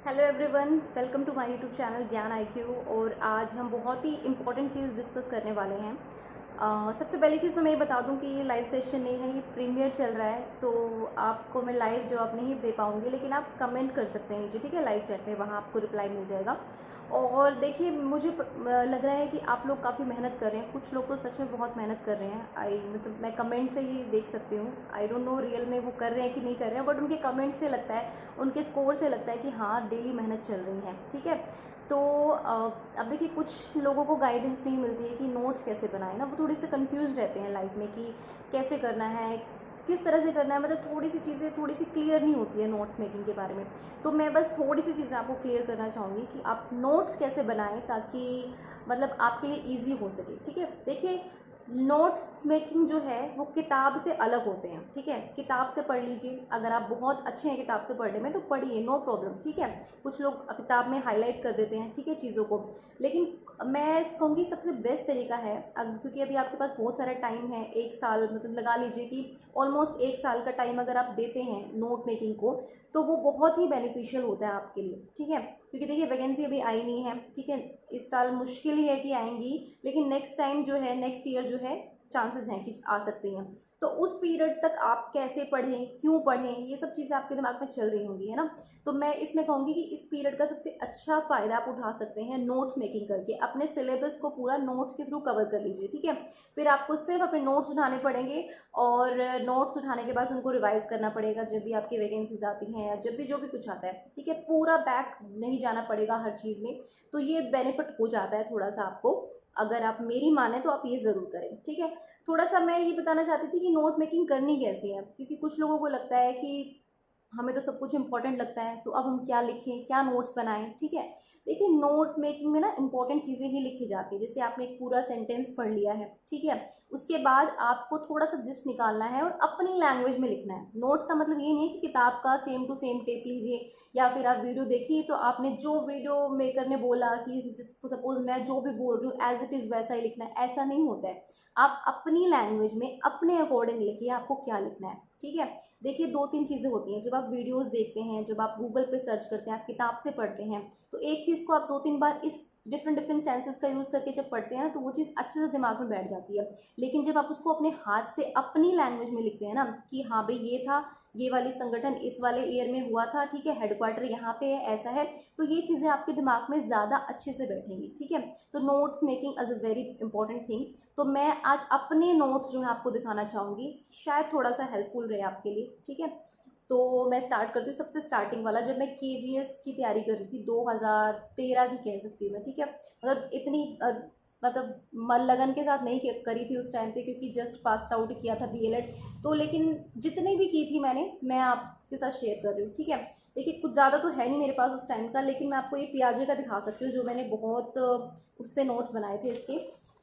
Hello everyone, welcome to my YouTube channel Gyan IQ. और आज हम बहुत ही इंपॉर्टेंट चीज़ डिस्कस करने वाले हैं। सबसे पहली चीज़ तो मैं ये बता दूं कि ये लाइव सेशन नहीं है, ये प्रीमियर चल रहा है, तो आपको मैं लाइव जवाब नहीं दे पाऊंगी, लेकिन आप कमेंट कर सकते हैं नीचे, ठीक है, लाइव चैट में, वहाँ आपको रिप्लाई मिल जाएगा। और देखिए, मुझे लग रहा है कि आप लोग काफ़ी मेहनत कर रहे हैं, कुछ लोग तो सच में बहुत मेहनत कर रहे हैं। मतलब मैं कमेंट से ही देख सकती हूँ। आई डोंट नो रियल में वो कर रहे हैं कि नहीं कर रहे हैं, बट उनके कमेंट से लगता है, उनके स्कोर से लगता है कि हाँ, डेली मेहनत चल रही है, ठीक है। तो अब देखिए, कुछ लोगों को गाइडेंस नहीं मिलती है कि नोट्स कैसे बनाए ना, वो थोड़े से कंफ्यूज रहते हैं लाइफ में कि कैसे करना है, किस तरह से करना है। मतलब थोड़ी सी चीज़ें थोड़ी सी क्लियर नहीं होती है नोट्स मेकिंग के बारे में। तो मैं बस थोड़ी सी चीज़ें आपको क्लियर करना चाहूँगी कि आप नोट्स कैसे बनाएं ताकि मतलब आपके लिए ईजी हो सके, ठीक है। देखिए, नोट्स मेकिंग जो है वो किताब से अलग होते हैं, ठीक है। किताब से पढ़ लीजिए, अगर आप बहुत अच्छे हैं किताब से पढ़ने में तो पढ़िए, नो प्रॉब्लम, ठीक है। कुछ लोग किताब में हाईलाइट कर देते हैं, ठीक है, चीज़ों को। लेकिन मैं कहूँगी सबसे बेस्ट तरीका है, क्योंकि अभी आपके पास बहुत सारा टाइम है, 1 साल, मतलब लगा लीजिए कि ऑलमोस्ट 1 साल का टाइम अगर आप देते हैं नोट मेकिंग को, तो वो बहुत ही बेनिफिशियल होता है आपके लिए, ठीक है। क्योंकि देखिए, वैकेंसी अभी आई नहीं है, ठीक है, इस साल मुश्किल ही है कि आएंगी, लेकिन नेक्स्ट टाइम जो है, नेक्स्ट ईयर जो है, चांसेस हैं कि आ सकती हैं। तो उस पीरियड तक आप कैसे पढ़ें, क्यों पढ़ें, ये सब चीज़ें आपके दिमाग में चल रही होंगी, है ना। तो मैं इसमें कहूँगी कि इस पीरियड का सबसे अच्छा फ़ायदा आप उठा सकते हैं नोट्स मेकिंग करके। अपने सिलेबस को पूरा नोट्स के थ्रू कवर कर लीजिए, ठीक है। फिर आपको सिर्फ अपने नोट्स उठाने पड़ेंगे, और नोट्स उठाने के बाद उनको रिवाइज करना पड़ेगा जब भी आपकी वैकेंसीज आती हैं, या जब भी जो भी कुछ आता है, ठीक है। पूरा बैक नहीं जाना पड़ेगा हर चीज़ में। तो ये बेनिफिट हो जाता है थोड़ा सा आपको। अगर आप मेरी माने तो आप ये ज़रूर करें, ठीक है। थोड़ा सा मैं ये बताना चाहती थी कि नोट मेकिंग करनी कैसे है, क्योंकि कुछ लोगों को लगता है कि हमें तो सब कुछ इंपॉर्टेंट लगता है, तो अब हम क्या लिखें, क्या नोट्स बनाएं, ठीक है। देखिए, नोट मेकिंग में ना इंपॉर्टेंट चीज़ें ही लिखी जाती है। जैसे आपने एक पूरा सेंटेंस पढ़ लिया है, ठीक है, उसके बाद आपको थोड़ा सा जिस्ट निकालना है और अपनी लैंग्वेज में लिखना है। नोट्स का मतलब ये नहीं है कि किताब का सेम टू सेम टेप लीजिए, या फिर आप वीडियो देखिए तो आपने जो वीडियो मेकर ने बोला कि सपोज मैं जो भी बोल रही हूँ एज इट इज़ वैसा ही लिखना है, ऐसा नहीं होता है। आप अपनी लैंग्वेज में अपने अकॉर्डिंग लिखिए आपको क्या लिखना है, ठीक है। देखिए, 2-3 चीज़ें होती हैं। जब आप वीडियोस देखते हैं, जब आप गूगल पे सर्च करते हैं, आप किताब से पढ़ते हैं, तो एक चीज़ को आप 2-3 बार इस डिफरेंट डिफरेंट सेंसेस का यूज़ करके जब पढ़ते हैं ना, तो वो चीज़ अच्छे से दिमाग में बैठ जाती है। लेकिन जब आप उसको अपने हाथ से अपनी लैंग्वेज में लिखते हैं ना, कि हाँ भाई, ये था, ये वाली संगठन इस वाले ईयर में हुआ था, ठीक है, हेडक्वार्टर यहाँ पे है, ऐसा है, तो ये चीज़ें आपके दिमाग में ज़्यादा अच्छे से बैठेंगी, ठीक है। तो notes making is a very important thing. तो मैं आज अपने नोट्स जो है आपको दिखाना चाहूँगी, शायद थोड़ा सा हेल्पफुल रहे आपके लिए, ठीक है। तो मैं स्टार्ट करती हूँ सबसे स्टार्टिंग वाला। जब मैं केवीएस की तैयारी कर रही थी, 2013 की कह सकती हूँ मैं, ठीक है। मतलब इतनी मतलब मन लगन के साथ नहीं करी थी उस टाइम पे, क्योंकि जस्ट पास आउट किया था बीएलएड। तो लेकिन जितनी भी की थी मैंने, मैं आपके साथ शेयर कर रही हूँ, ठीक है। देखिए, कुछ ज़्यादा तो है नहीं मेरे पास उस टाइम का, लेकिन मैं आपको ये पियाजे का दिखा सकती हूँ, जो मैंने बहुत उससे नोट्स बनाए थे इसके।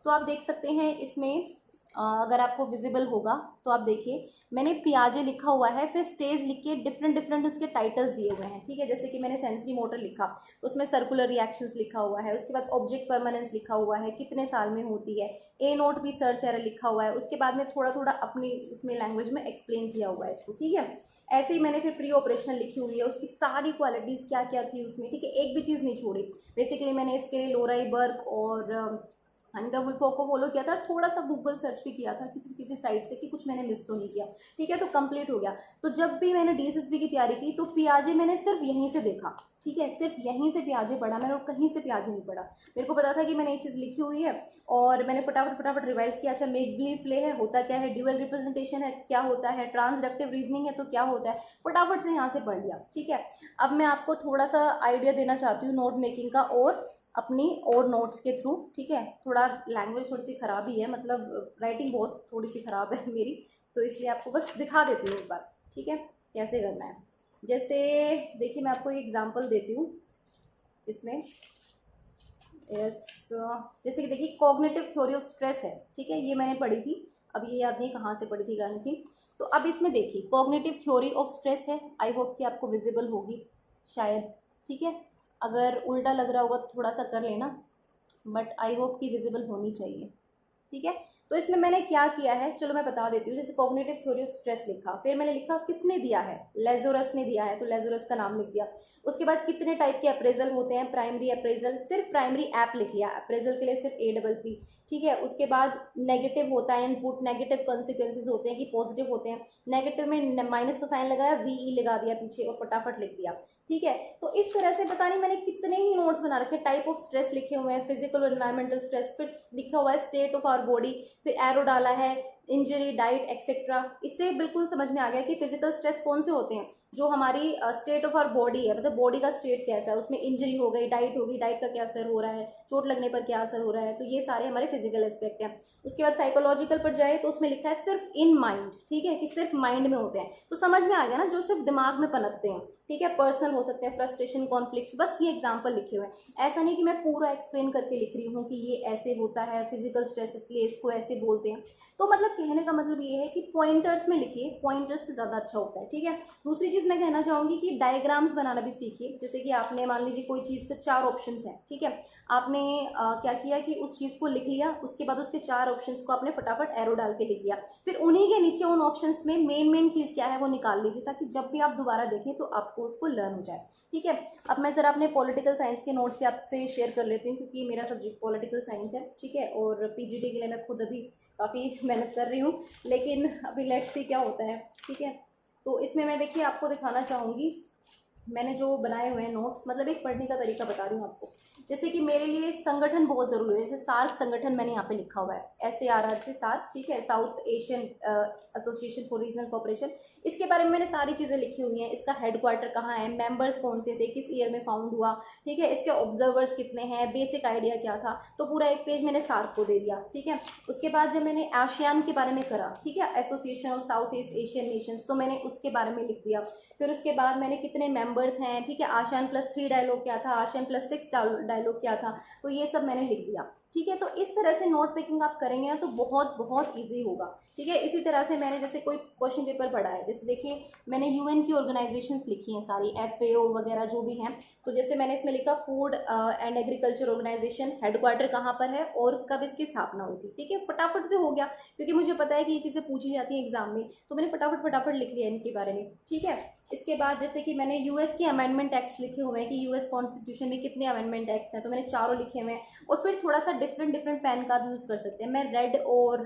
तो आप देख सकते हैं इसमें, अगर आपको विजिबल होगा तो आप देखिए, मैंने पियाजे लिखा हुआ है, फिर स्टेज लिख के डिफरेंट डिफरेंट उसके टाइटल्स दिए हुए हैं, ठीक है। जैसे कि मैंने सेंसरी मोटर लिखा, तो उसमें सर्कुलर रिएक्शंस लिखा हुआ है, उसके बाद ऑब्जेक्ट परमानेंस लिखा हुआ है, कितने साल में होती है, ए नोट भी सर्च एरर लिखा हुआ है, उसके बाद में थोड़ा थोड़ा अपनी उसमें लैंग्वेज में एक्सप्लेन किया हुआ है इसको, ठीक है। ऐसे ही मैंने फिर प्री ऑपरेशनल लिखी हुई है, उसकी सारी क्वालिटीज़ क्या क्या थी उसमें, ठीक है, एक भी चीज़ नहीं छोड़ी। बेसिकली मैंने इसके लिए लोराई बर्ग और अनिता वुल्फो को फॉलो किया था, और थोड़ा सा गूगल सर्च भी किया था किसी किसी साइट से कि कुछ मैंने मिस तो नहीं किया, ठीक है। तो कंप्लीट हो गया। तो जब भी मैंने डीएसएसबी की तैयारी की, तो पियाजे मैंने सिर्फ यहीं से देखा, ठीक है, सिर्फ यहीं से पियाजे पढ़ा मैंने, और कहीं से पियाजे नहीं पढ़ा। मेरे को पता था कि मैंने ये चीज़ लिखी हुई है, और मैंने फटाफट फटाफट रिवाइज किया। अच्छा, मेक बिलीव प्ले है, होता क्या है, ड्यूअल रिप्रेजेंटेशन है, क्या होता है, ट्रांसडक्टिव रीजनिंग है, तो क्या होता है, फटाफट से यहाँ से पढ़ लिया, ठीक है। अब मैं आपको थोड़ा सा आइडिया देना चाहती हूँ नोट मेकिंग का, और अपनी और नोट्स के थ्रू, ठीक है। थोड़ा लैंग्वेज थोड़ी सी ख़राब ही है, मतलब राइटिंग बहुत थोड़ी सी ख़राब है मेरी, तो इसलिए आपको बस दिखा देती हूँ एक बार, ठीक है, कैसे करना है। जैसे देखिए, मैं आपको एक एग्जांपल देती हूँ इसमें। यस, जैसे कि देखिए, कॉग्निटिव थ्योरी ऑफ स्ट्रेस है, ठीक है, ये मैंने पढ़ी थी, अब ये याद नहीं कहाँ से पढ़ी थी, गानी थी। तो अब इसमें देखिए, कॉग्निटिव थ्योरी ऑफ स्ट्रेस है, आई होप कि आपको विजिबल होगी शायद, ठीक है। अगर उल्टा लग रहा होगा तो थोड़ा सा कर लेना, बट आई होप कि विजिबल होनी चाहिए, ठीक है। तो इसमें मैंने क्या किया है चलो मैं बता देती हूँ। जैसे कॉग्निटिव थ्योरी ऑफ स्ट्रेस लिखा, फिर मैंने लिखा किसने दिया है, लेजोरस ने दिया है, तो लेजोरस का नाम लिख दिया। उसके बाद कितने टाइप के अप्रेजल होते हैं, प्राइमरी अप्रेजल, सिर्फ प्राइमरी ऐप लिख लिया, अप्रेजल के लिए सिर्फ APP, ठीक है। उसके बाद नेगेटिव होता है इनपुट, नेगेटिव कॉन्सिक्वेंसेज होते हैं कि पॉजिटिव होते हैं, नेगेटिव में माइनस का साइन लगाया, VE लगा दिया पीछे और फटाफट लिख दिया, ठीक है। तो इस तरह से पता नहीं मैंने कितने ही नोट्स बना रखे, टाइप ऑफ स्ट्रेस लिखे हुए हैं, फिजिकल और एनवायरमेंटल स्ट्रेस, फिर लिखा हुआ है स्टेट ऑफ आवर बॉडी, फिर एरो डाला है, इंजरी, डाइट एक्सेट्रा। इससे बिल्कुल समझ में आ गया कि फिजिकल स्ट्रेस कौन से होते हैं, जो हमारी स्टेट ऑफ आवर बॉडी है, मतलब बॉडी का स्टेट कैसा है, उसमें इंजरी हो गई, डाइट होगी, डाइट का क्या असर हो रहा है, चोट लगने पर क्या असर हो रहा है, तो ये सारे हमारे फिजिकल एस्पेक्ट हैं। उसके बाद साइकोलॉजिकल पर जाए तो उसमें लिखा है सिर्फ इन माइंड, ठीक है, कि सिर्फ माइंड में होते हैं। तो समझ में आ गया ना, जो सिर्फ दिमाग में पनपते हैं, ठीक है। पर्सनल हो सकते हैं, फ्रस्ट्रेशन, कॉन्फ्लिक्ट्स, बस ये एग्जाम्पल लिखे हुए हैं। ऐसा नहीं कि मैं पूरा एक्सप्लेन करके लिख रही हूँ कि ये ऐसे होता है फिजिकल स्ट्रेस, इसलिए इसको ऐसे बोलते हैं। तो मतलब कहने का मतलब ये है कि पॉइंटर्स में लिखिए, पॉइंटर्स से ज़्यादा अच्छा होता है, ठीक है। दूसरी चीज़ मैं कहना चाहूँगी कि डायग्राम्स बनाना भी सीखिए। जैसे कि आपने मान लीजिए कोई चीज़ के 4 ऑप्शंस हैं, ठीक है, आपने क्या किया कि उस चीज़ को लिख लिया, उसके बाद उसके 4 ऑप्शंस को आपने फटाफट एरो डाल के लिख लिया, फिर उन्हीं के नीचे उन ऑप्शंस में मेन चीज़ क्या है वो निकाल लीजिए, ताकि जब भी आप दोबारा देखें तो आपको उसको लर्न हो जाए, ठीक है। अब मैं ज़रा अपने पॉलिटिकल साइंस के नोट्स भी आपसे शेयर कर लेती हूँ, क्योंकि मेरा सब्जेक्ट पॉलिटिकल साइंस है, ठीक है, और PGT के लिए मैं खुद अभी काफ़ी मेहनत कर रही हूँ, लेकिन अभी लेट्स सी क्या होता है, ठीक है। तो इसमें मैं देखिए आपको दिखाना चाहूँगी मैंने जो बनाए हुए हैं नोट्स, मतलब एक पढ़ने का तरीका बता रही हूँ आपको। जैसे कि मेरे लिए संगठन बहुत ज़रूरी है, जैसे सार्क संगठन मैंने यहाँ पे लिखा हुआ है, SARR से सार्क, ठीक है, south Asian association for regional cooperation. इसके बारे में मैंने सारी चीज़ें लिखी हुई हैं, इसका हेडक्वार्टर कहाँ है, मेंबर्स कौन से थे, किस ईयर में फाउंड हुआ, ठीक है, इसके ऑब्जर्वर्स कितने हैं, बेसिक आइडिया क्या था, तो पूरा एक पेज मैंने सार्क को दे दिया, ठीक है। उसके बाद जब मैंने आसियान के बारे में करा, ठीक है, association of south east Asian Nations, तो मैंने उसके बारे में लिख दिया। फिर उसके बाद मैंने कितने मेंबर्स हैं, ठीक है, आसियान +3 डायलॉग क्या था, आसियान +6 डायलॉग क्या था, तो ये सब मैंने लिख दिया, ठीक है। तो इस तरह से नोट पिकिंग आप करेंगे ना तो बहुत बहुत ईजी होगा, ठीक है। इसी तरह से मैंने जैसे कोई क्वेश्चन पेपर पढ़ा है, जैसे देखिए मैंने UN की ऑर्गेनाइजेशंस लिखी हैं सारी, FAO वगैरह जो भी हैं, तो जैसे मैंने इसमें लिखा food and agriculture organisation, headquarter कहाँ पर है और कब इसकी स्थापना हुई थी, ठीक है, फटाफट से हो गया, क्योंकि मुझे पता है कि ये चीज़ें पूछी जाती हैं एग्जाम में, तो मैंने फटाफट लिख लिया इनके बारे में, ठीक है। इसके बाद जैसे कि मैंने US के अमेंडमेंट एक्ट्स लिखे हुए हैं कि US कॉन्स्टिट्यूशन में कितने अमेंडमेंट एक्ट्स हैं, तो मैंने चारों लिखे हुए हैं। और फिर थोड़ा सा डिफरेंट पेन का भी यूज़ कर सकते हैं। मैं रेड और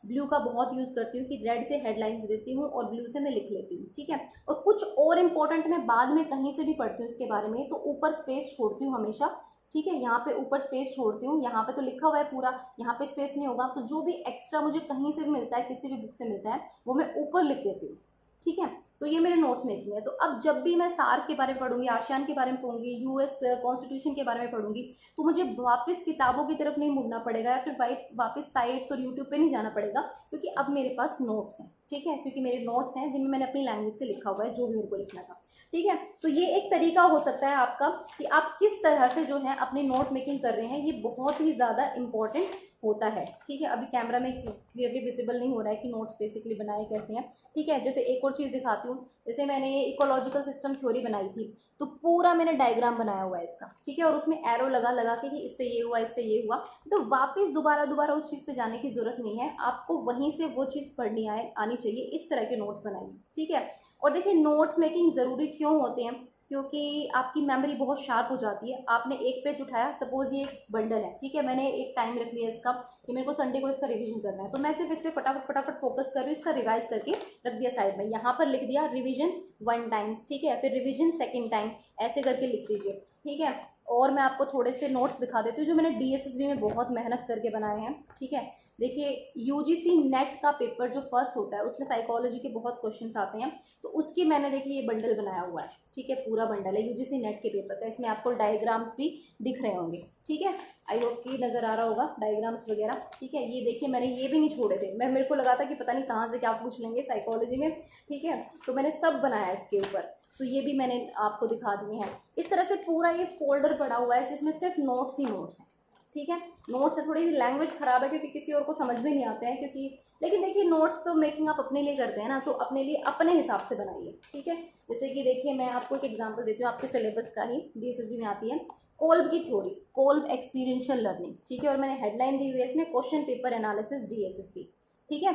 ब्लू का बहुत यूज़ करती हूँ कि रेड से हेडलाइंस देती हूँ और ब्लू से मैं लिख लेती हूँ, ठीक है। और कुछ और इम्पोर्टेंट मैं बाद में कहीं से भी पढ़ती हूँ इसके बारे में, तो ऊपर स्पेस छोड़ती हूँ हमेशा, ठीक है, यहाँ पे ऊपर स्पेस छोड़ती हूँ, यहाँ पे तो लिखा हुआ है पूरा, यहाँ पे स्पेस नहीं होगा, तो जो भी एक्स्ट्रा मुझे कहीं से भी मिलता है, किसी भी बुक से मिलता है, वो मैं ऊपर लिख देती हूँ, ठीक है। तो ये मेरे नोट्स मेकिंग है। तो अब जब भी मैं सार्क के बारे में पढ़ूंगी, आसियान के बारे में पढ़ूंगी, US कॉन्स्टिट्यूशन के बारे में पढ़ूंगी, तो मुझे वापस किताबों की तरफ नहीं मुड़ना पड़ेगा या फिर वापस साइट्स और यूट्यूब पे नहीं जाना पड़ेगा, क्योंकि अब मेरे पास नोट्स हैं, ठीक है, क्योंकि मेरे नोट्स हैं जिनमें मैंने अपनी लैंग्वेज से लिखा हुआ है जो भी मेरे को लिखना था, ठीक है। तो ये एक तरीका हो सकता है आपका कि आप किस तरह से जो है अपनी नोट मेकिंग कर रहे हैं, ये बहुत ही ज़्यादा इंपॉर्टेंट होता है, ठीक है। अभी कैमरा में क्लियरली विजिबल नहीं हो रहा है कि नोट्स बेसिकली बनाए कैसे हैं, ठीक है। जैसे एक और चीज़ दिखाती हूँ, जैसे मैंने ये इकोलॉजिकल सिस्टम थ्योरी बनाई थी, तो पूरा मैंने डायग्राम बनाया हुआ है इसका, ठीक है, और उसमें एरो लगा के कि इससे ये हुआ, इससे ये हुआ, तो वापस दोबारा उस चीज़ पे जाने की ज़रूरत नहीं है, आपको वहीं से वो चीज़ पढ़नी आनी चाहिए। इस तरह के नोट्स बनाइए, ठीक है। और देखिए नोट्स मेकिंग ज़रूरी क्यों होते हैं, क्योंकि आपकी मेमोरी बहुत शार्प हो जाती है। आपने एक पेज उठाया, सपोज ये एक बंडल है, ठीक है, मैंने एक टाइम रख लिया इसका कि मेरे को संडे को इसका रिवीजन करना है, तो मैं सिर्फ इस पर फटाफट फोकस कर रही हूँ, इसका रिवाइज करके रख दिया साइड में, यहाँ पर लिख दिया रिवीजन 1 टाइम्स, ठीक है, फिर रिवीजन 2nd टाइम, ऐसे करके लिख दीजिए, ठीक है। और मैं आपको थोड़े से नोट्स दिखा देती हूँ जो मैंने DSSB में बहुत मेहनत करके बनाए हैं, ठीक है। देखिए UGC नेट का पेपर जो फर्स्ट होता है उसमें साइकोलॉजी के बहुत क्वेश्चंस आते हैं, तो उसकी मैंने देखिए ये बंडल बनाया हुआ है, ठीक है, पूरा बंडल है UGC नेट के पेपर का। इसमें आपको डायग्राम्स भी दिख रहे होंगे, ठीक है, आई होप कि नज़र आ रहा होगा डायग्राम्स वगैरह, ठीक है। ये देखिए मैंने ये भी नहीं छोड़े थे, मेरे को लगा था कि पता नहीं कहाँ से क्या पूछ लेंगे साइकोलॉजी में, ठीक है, तो मैंने सब बनाया इसके ऊपर, तो ये भी मैंने आपको दिखा दिए हैं। इस तरह से पूरा ये फोल्डर पड़ा हुआ है जिसमें सिर्फ नोट्स ही नोट्स हैं, ठीक है। नोट्स से थोड़ी सी लैंग्वेज ख़राब है क्योंकि किसी और को समझ में नहीं आते हैं, क्योंकि लेकिन देखिए नोट्स तो मेकिंग आप अपने लिए करते हैं ना, तो अपने लिए अपने हिसाब से बनाइए, ठीक है। जैसे कि देखिए मैं आपको एक एग्जांपल देती हूँ आपके सिलेबस का ही, DSSB में आती है कोल्ब की थ्योरी, कोल्ब एक्सपीरियंशियल लर्निंग, ठीक है। और मैंने हेडलाइन दी हुई है इसमें क्वेश्चन पेपर एनालिसिस DSSB, ठीक है।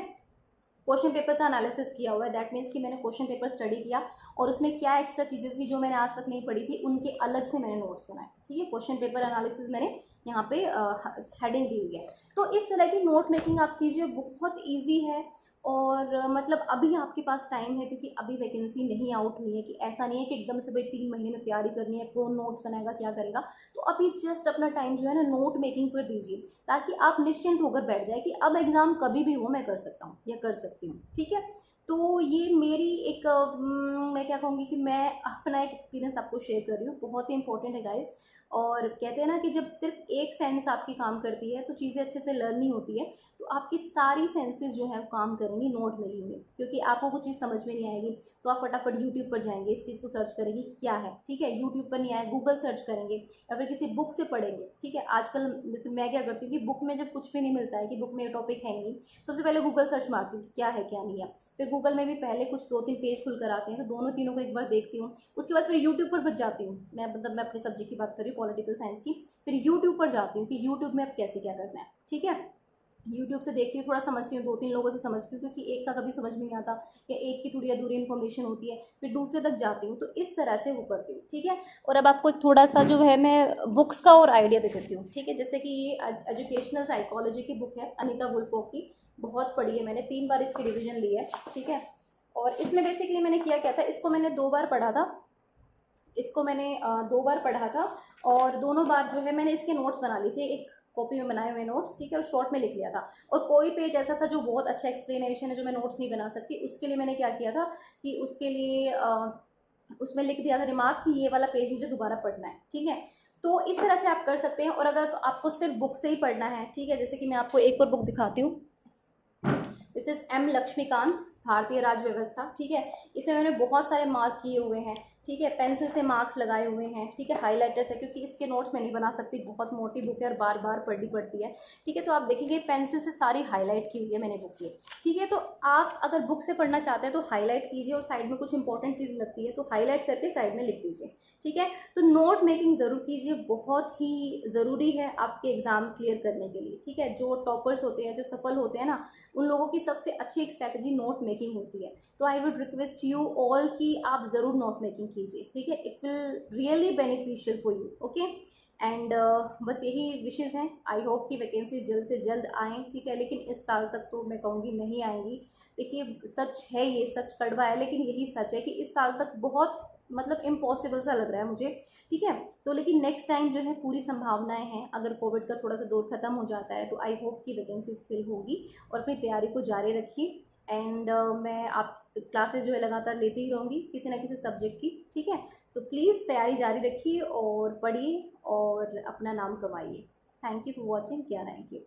क्वेश्चन पेपर का एनालिसिस किया हुआ है, दैट मीन्स कि मैंने क्वेश्चन पेपर स्टडी किया और उसमें क्या एक्स्ट्रा चीज़ें थी जो मैंने आज तक नहीं पढ़ी थी, उनके अलग से मैंने नोट्स बनाए, ठीक है। क्वेश्चन पेपर एनालिसिस मैंने यहाँ पे हेडिंग दी हुई है। तो इस तरह की नोट मेकिंग आप कीजिए, बहुत ईजी है। और मतलब अभी आपके पास टाइम है क्योंकि अभी वैकेंसी नहीं आउट हुई है, कि ऐसा नहीं है कि एकदम से भाई 3 महीने में तैयारी करनी है, कौन नोट्स बनाएगा क्या करेगा। तो अभी जस्ट अपना टाइम जो है ना नोट मेकिंग पर दीजिए, ताकि आप निश्चिंत होकर बैठ जाए कि अब एग्ज़ाम कभी भी हो मैं कर सकता हूँ या कर सकती हूँ, ठीक है। तो ये मेरी एक मैं क्या कहूँगी कि मैं अपना एक एक्सपीरियंस आपको शेयर कर रही हूँ, बहुत ही इंपॉर्टेंट है गाइज। और कहते हैं ना कि जब सिर्फ एक सेंस आपकी काम करती है तो चीज़ें अच्छे से लर्न नहीं होती है, तो आपकी सारी सेंसेस जो है वो काम करेंगी नोट मेकिंग में। क्योंकि आपको कुछ चीज़ समझ में नहीं आएगी तो आप फटाफट यूट्यूब पर जाएंगे, इस चीज़ को सर्च करेंगे क्या है, ठीक है। यूट्यूब पर नहीं आए गूगल सर्च करेंगे या फिर किसी बुक से पढ़ेंगे, ठीक है। आजकल जैसे मैं क्या करती हूँ कि बुक में जब कुछ भी नहीं मिलता है कि बुक में ये टॉपिक है ही नहीं, सबसे पहले गूगल सर्च मारती हूँ क्या है क्या नहीं है। फिर गूगल में भी पहले कुछ 2-3 पेज खुल कर आते हैं, तो दोनों तीनों को एक बार देखती हूँ। उसके बाद फिर यूट्यूब पर बच जाती हूँ, मैं अपने सब्जेक्ट की बात कर रही हूँ पॉलिटिकल साइंस की। फिर यूट्यूब पर जाती हूँ कि यूट्यूब में अब कैसे क्या करना है, ठीक है। यूट्यूब से देखती हूँ, थोड़ा समझती हूँ, 2-3 लोगों से समझती हूँ, क्योंकि एक का कभी समझ में नहीं आता या एक की थोड़ी अधूरी इन्फॉर्मेशन होती है, फिर दूसरे तक जाती हूँ। तो इस तरह से वो करती हूँ, ठीक है। और अब आपको एक थोड़ा सा जो है मैं बुक्स का और आइडिया दे देती हूँ, ठीक है। जैसे कि ये एजुकेशनल साइकोलॉजी की बुक है अनीता वुल्फो की, बहुत पढ़ी है मैंने, 3 बार इसकी रिविजन ली है, ठीक है। और इसमें बेसिकली मैंने किया क्या था, इसको मैंने 2 बार पढ़ा था, इसको मैंने 2 बार पढ़ा था। और दोनों बार जो है मैंने इसके नोट्स बना लिए थे, एक कॉपी में बनाए हुए नोट्स, ठीक है। और शॉर्ट में लिख लिया था। और कोई पेज ऐसा था जो बहुत अच्छा एक्सप्लेनेशन है जो मैं नोट्स नहीं बना सकती, उसके लिए मैंने क्या किया था कि उसके लिए उसमें लिख दिया था रिमार्क कि ये वाला पेज मुझे दोबारा पढ़ना है, ठीक है। तो इस तरह से आप कर सकते हैं। और अगर आपको सिर्फ बुक से ही पढ़ना है, ठीक है, जैसे कि मैं आपको एक और बुक दिखाती हूँ, दिस इज M लक्ष्मीकांत, भारतीय राज्य व्यवस्था, ठीक है। इसे मैंने बहुत सारे मार्क किए हुए हैं, ठीक है, पेंसिल से मार्क्स लगाए हुए हैं, ठीक है। हाइलाइटर्स है क्योंकि इसके नोट्स मैं नहीं बना सकती, बहुत मोटी बुक है और बार बार पढ़नी पड़ती है, ठीक है। तो आप देखेंगे पेंसिल से सारी हाईलाइट की हुई है मैंने बुक की, ठीक है। तो आप अगर बुक से पढ़ना चाहते हैं तो हाईलाइट कीजिए, और साइड में कुछ इंपॉर्टेंट चीज़ लगती है तो हाईलाइट करके साइड में लिख दीजिए, ठीक है। तो नोट मेकिंग ज़रूर कीजिए, बहुत ही ज़रूरी है आपके एग्ज़ाम क्लियर करने के लिए, ठीक है। जो टॉपर्स होते हैं, जो सफल होते हैं ना, उन लोगों की सबसे अच्छी एक स्ट्रैटेजी नोट मेकिंग होती है। तो I would request you all कि आप ज़रूर नोट मेकिंग कीजिए, ठीक है। It will really beneficial for you, okay. And बस यही विशेज़ हैं। आई होप कि वैकेंसी जल्द से जल्द आएँ, ठीक है। लेकिन इस साल तक तो मैं कहूँगी नहीं आएंगी। देखिए सच है, ये सच कड़वा है लेकिन यही सच है कि इस साल तक बहुत मतलब इम्पॉसिबल सा लग रहा है मुझे, ठीक है। तो लेकिन नेक्स्ट टाइम जो है पूरी संभावनाएं हैं, अगर कोविड का थोड़ा सा दौर खत्म हो जाता है तो आई होप कि वैकेंसीज फिल होगी। और अपनी तैयारी को जारी रखिए। एंड मैं आप क्लासेस जो है लगातार लेती ही रहूँगी किसी ना किसी सब्जेक्ट की, ठीक है। तो प्लीज़ तैयारी जारी रखिए और पढ़िए और अपना नाम कमाइए। थैंक यू फॉर वॉचिंग, ज्ञान IQ।